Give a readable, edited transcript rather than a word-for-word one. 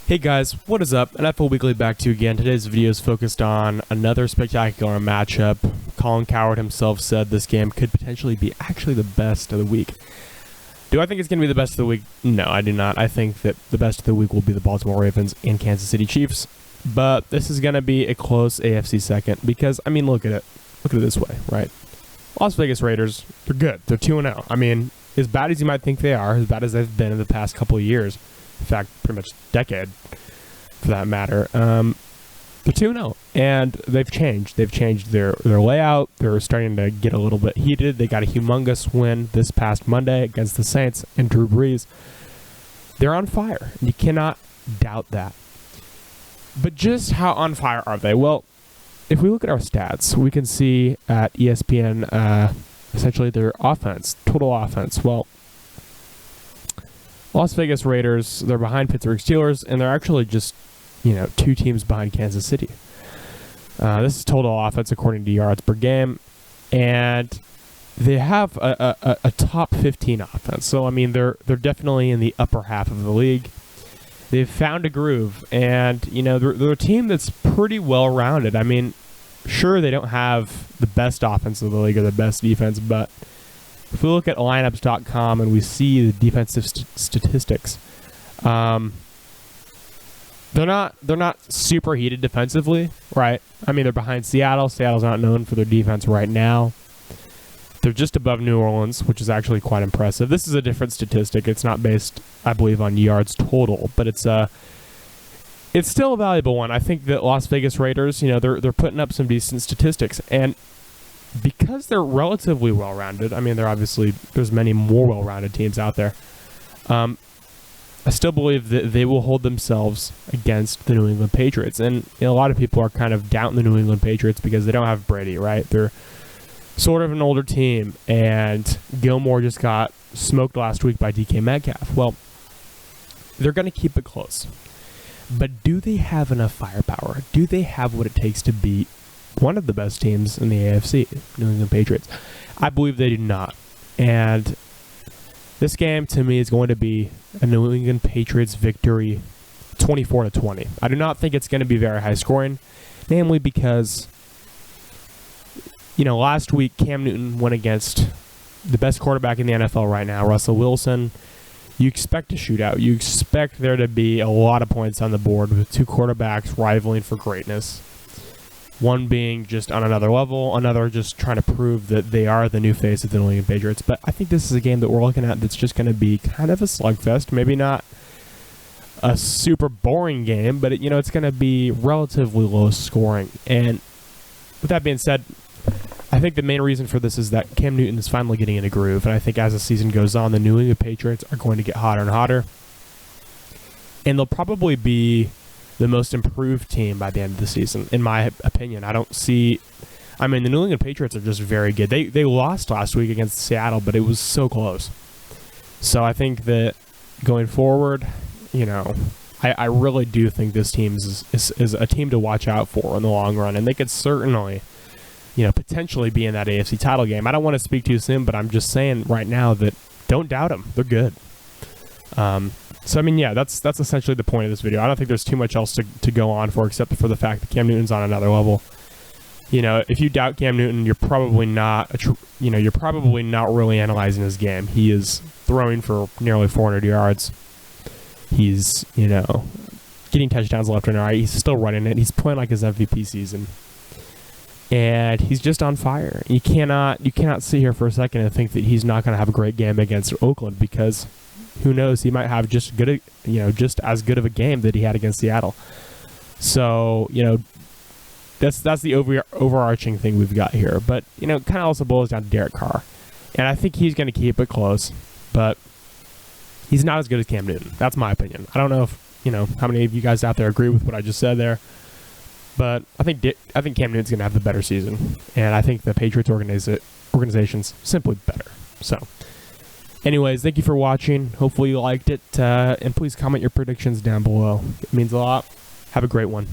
Hey guys, what is up? NFL Weekly back to you again. Today's video is focused on another spectacular matchup. Colin Cowherd himself said this game could potentially be actually the best of the week. Do I think it's going to be the best of the week? No, I do not. I think that the best of the week will be the Baltimore Ravens and Kansas City Chiefs. But this is going to be a close AFC second because, I mean, look at it. Look at it this way, right? Las Vegas Raiders, they're good. They're 2-0. I mean, as bad as you might think they are, as bad as they've been in the past couple of years, in fact, pretty much decade, for that matter. They're 2-0, and they've changed. They've changed their layout. They're starting to get a little bit heated. They got a humongous win this past Monday against the Saints and Drew Brees. They're on fire. You cannot doubt that. But just how on fire are they? Well, if we look at our stats, we can see at ESPN essentially their offense, total offense. Well, Las Vegas Raiders, they're behind Pittsburgh Steelers, and they're actually just, two teams behind Kansas City. This is total offense according to yards per game, and they have a top 15 offense. So, I mean, they're definitely in the upper half of the league. They've found a groove, and, they're a team that's pretty well-rounded. I mean, sure, they don't have the best offense of the league or the best defense, but if we look at lineups.com and we see the defensive statistics, they're not super heated defensively, right? I mean, they're behind Seattle. Seattle's not known for their defense right now. They're just above New Orleans, which is actually quite impressive. This is a different statistic. It's not based, I believe, on yards total, but it's still a valuable one. I think that Las Vegas Raiders, they're putting up some decent statistics, and because they're relatively well-rounded, I mean, there's many more well-rounded teams out there. I still believe that they will hold themselves against the New England Patriots. And a lot of people are kind of doubting the New England Patriots because they don't have Brady, right? They're sort of an older team, and Gilmore just got smoked last week by DK Metcalf. Well, they're going to keep it close. But do they have enough firepower? Do they have what it takes to beat one of the best teams in the AFC, New England Patriots? I believe they do not. And this game, to me, is going to be a New England Patriots victory 24-20. I do not think it's going to be very high scoring, namely because, last week Cam Newton went against the best quarterback in the NFL right now, Russell Wilson. You expect a shootout. You expect there to be a lot of points on the board with two quarterbacks rivaling for greatness. One being just on another level, another just trying to prove that they are the new face of the New England Patriots. But I think this is a game that we're looking at that's just going to be kind of a slugfest. Maybe not a super boring game, but it's going to be relatively low scoring. And with that being said, I think the main reason for this is that Cam Newton is finally getting in a groove. And I think as the season goes on, the New England Patriots are going to get hotter and hotter. And they'll probably be the most improved team by the end of the season, in my opinion. The New England Patriots are just very good. They lost last week against Seattle, but it was so close. So I think that going forward, I really do think this team is a team to watch out for in the long run, and they could certainly, potentially be in that AFC title game. I don't want to speak too soon, but I'm just saying right now that don't doubt them. They're good. So, that's essentially the point of this video. I don't think there's too much else to go on for except for the fact that Cam Newton's on another level. If you doubt Cam Newton, you're probably not really analyzing his game. He is throwing for nearly 400 yards. He's, getting touchdowns left and right. He's still running it. He's playing like his MVP season. And he's just on fire. You cannot sit here for a second and think that he's not going to have a great game against Oakland, because who knows, he might have just as good of a game that he had against Seattle. So, that's the overarching thing we've got here. But, kind of also boils down to Derek Carr. And I think he's going to keep it close, but he's not as good as Cam Newton. That's my opinion. I don't know if, how many of you guys out there agree with what I just said there. But I think Cam Newton's going to have the better season. And I think the Patriots organization's simply better. So, anyways, thank you for watching. Hopefully you liked it. And please comment your predictions down below. It means a lot. Have a great one.